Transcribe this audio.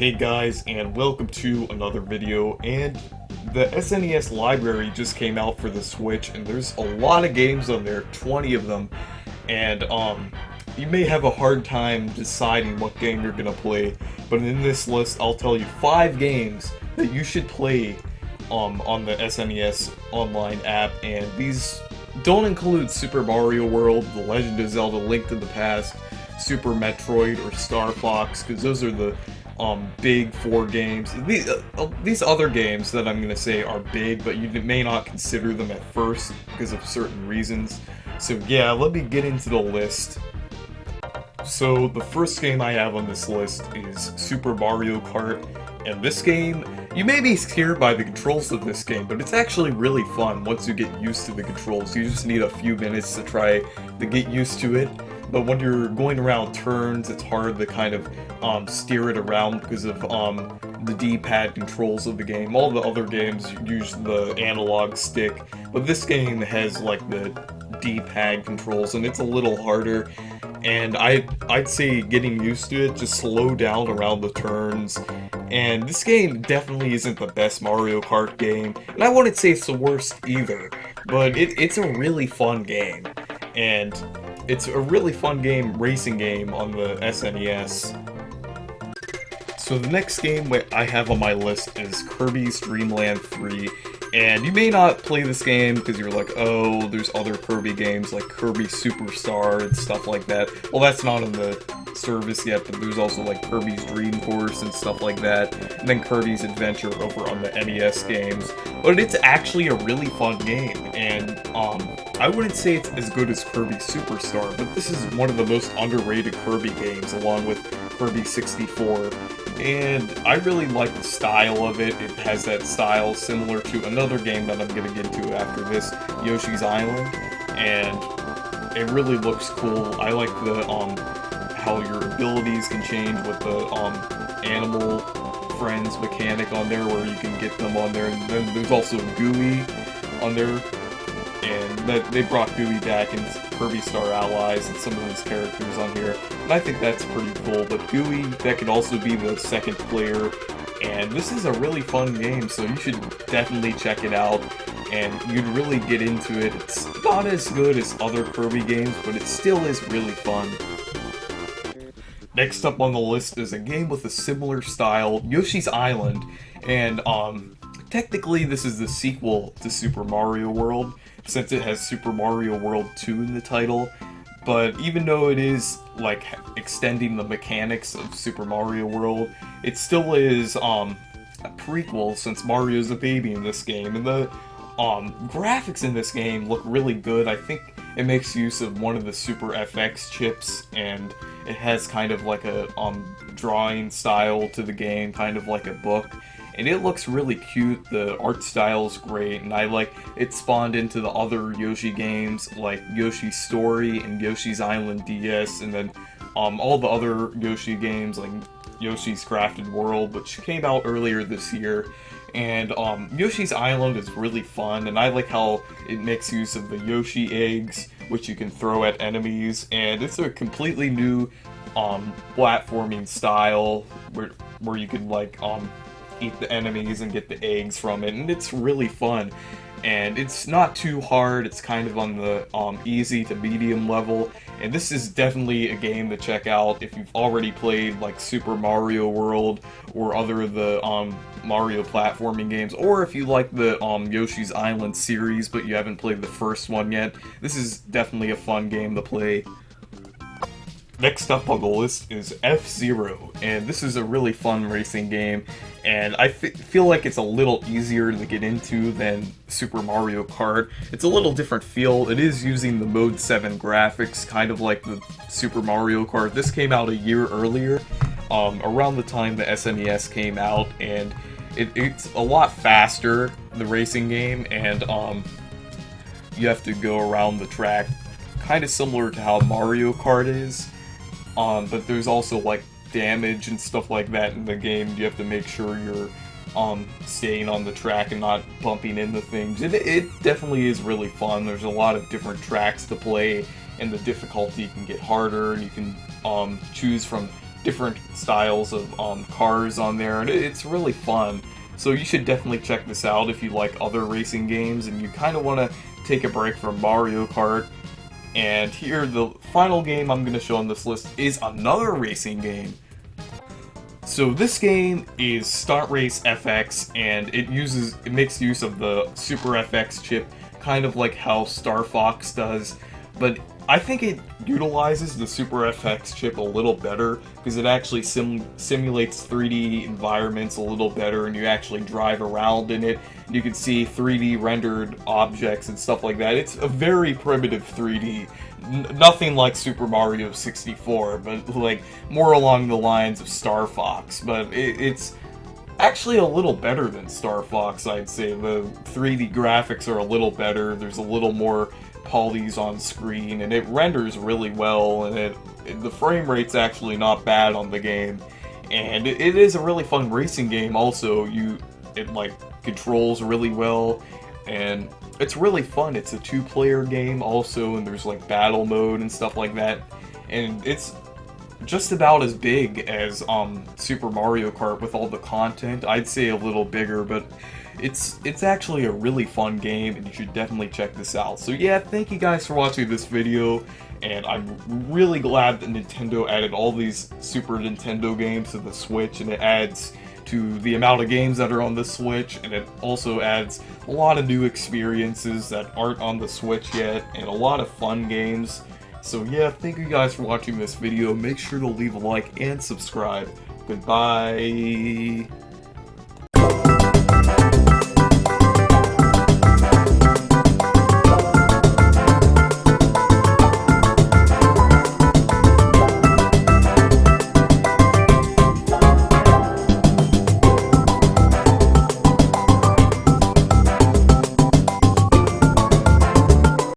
Hey guys, and welcome to another video. And the SNES library just came out for the Switch, and there's a lot of games on there, 20 of them. And you may have a hard time deciding what game you're gonna play, but in this list I'll tell you 5 games that you should play on the SNES online app. And these don't include Super Mario World, The Legend of Zelda: Link to the Past, Super Metroid, or Star Fox, because those are the big 4 games. These other games that I'm gonna say are big, but you may not consider them at first because of certain reasons. So yeah, let me get into the list. So the first game I have on this list is Super Mario Kart, and this game, you may be scared by the controls of this game, but it's actually really fun once you get used to the controls. You just need a few minutes to try to get used to it. But when you're going around turns, it's hard to kind of steer it around because of the D-pad controls of the game. All the other games use the analog stick, but this game has like the D-pad controls, and it's a little harder. And I'd say getting used to it, just slow down around the turns. And this game definitely isn't the best Mario Kart game, and I wouldn't say it's the worst either, but it's a really fun game. And it's a really fun racing game on the SNES. So the next game I have on my list is Kirby's Dream Land 3. And you may not play this game because you're like, oh, there's other Kirby games like Kirby Superstar and stuff like that. Well, that's not on the service yet, but there's also like Kirby's Dream Course and stuff like that. And then Kirby's Adventure over on the NES games. But it's actually a really fun game, and I wouldn't say it's as good as Kirby Superstar, but this is one of the most underrated Kirby games, along with Kirby 64. And I really like the style of it. It has that style similar to another game that I'm going to get to after this, Yoshis Island, and it really looks cool. I like the how your abilities can change with the animal friends mechanic on there, where you can get them on there. And then there's also Gooey on there, and that they brought Gooey back in Kirby Star Allies and some of his characters on here, and I think that's pretty cool. But Gooey, that could also be the second player, and this is a really fun game, so you should definitely check it out, and you'd really get into it. It's not as good as other Kirby games, but it still is really fun. Next up on the list is a game with a similar style, Yoshi's Island, and technically this is the sequel to Super Mario World, since it has Super Mario World 2 in the title. But even though it is like extending the mechanics of Super Mario World, it still is a prequel, since Mario's a baby in this game, and the graphics in this game look really good. I think it makes use of one of the Super FX chips, and it has kind of like a drawing style to the game, kind of like a book. And it looks really cute, the art style is great, and I like it spawned into the other Yoshi games like Yoshi's Story and Yoshi's Island DS, and then all the other Yoshi games like Yoshi's Crafted World, which came out earlier this year. And Yoshi's Island is really fun, and I like how it makes use of the Yoshi eggs, which you can throw at enemies, and it's a completely new platforming style where you can like eat the enemies and get the eggs from it, and it's really fun. And it's not too hard, it's kind of on the easy to medium level, and this is definitely a game to check out if you've already played like Super Mario World or other of the Mario platforming games, or if you like the Yoshi's Island series but you haven't played the first one yet. This is definitely a fun game to play. Next up on the list is FZero, and this is a really fun racing game, and I feel like it's a little easier to get into than Super Mario Kart. It's a little different feel. It is using the Mode 7 graphics, kind of like the Super Mario Kart. This came out a year earlier, around the time the SNES came out, and it's a lot faster, the racing game, and you have to go around the track, kind of similar to how Mario Kart is. But there's also like damage and stuff like that in the game. You have to make sure you're staying on the track and not bumping into things. It definitely is really fun. There's a lot of different tracks to play, and the difficulty can get harder, and you can choose from different styles of cars on there, and it's really fun. So you should definitely check this out if you like other racing games and you kind of want to take a break from Mario Kart. And here, the final game I'm going to show on this list is another racing game. So this game is Stunt Race FX, and it makes use of the Super FX chip, kind of like how Star Fox does, but I think it utilizes the Super FX chip a little better because it actually simulates 3D environments a little better, and you actually drive around in it. You can see 3D rendered objects and stuff like that. It's a very primitive 3D. Nothing like Super Mario 64, but like more along the lines of Star Fox. But it's actually a little better than Star Fox, I'd say. The 3D graphics are a little better. There's a little more polys on screen, and it renders really well, and the frame rate's actually not bad on the game, and it is a really fun racing game. Also, it like controls really well, and it's really fun. It's a 2-player game also, and there's like battle mode and stuff like that, and it's just about as big as Super Mario Kart with all the content. I'd say a little bigger, but it's actually a really fun game, and you should definitely check this out. So yeah, thank you guys for watching this video, and I'm really glad that Nintendo added all these Super Nintendo games to the Switch, and it adds to the amount of games that are on the Switch, and it also adds a lot of new experiences that aren't on the Switch yet, and a lot of fun games. So yeah, thank you guys for watching this video. Make sure to leave a like and subscribe. Goodbye.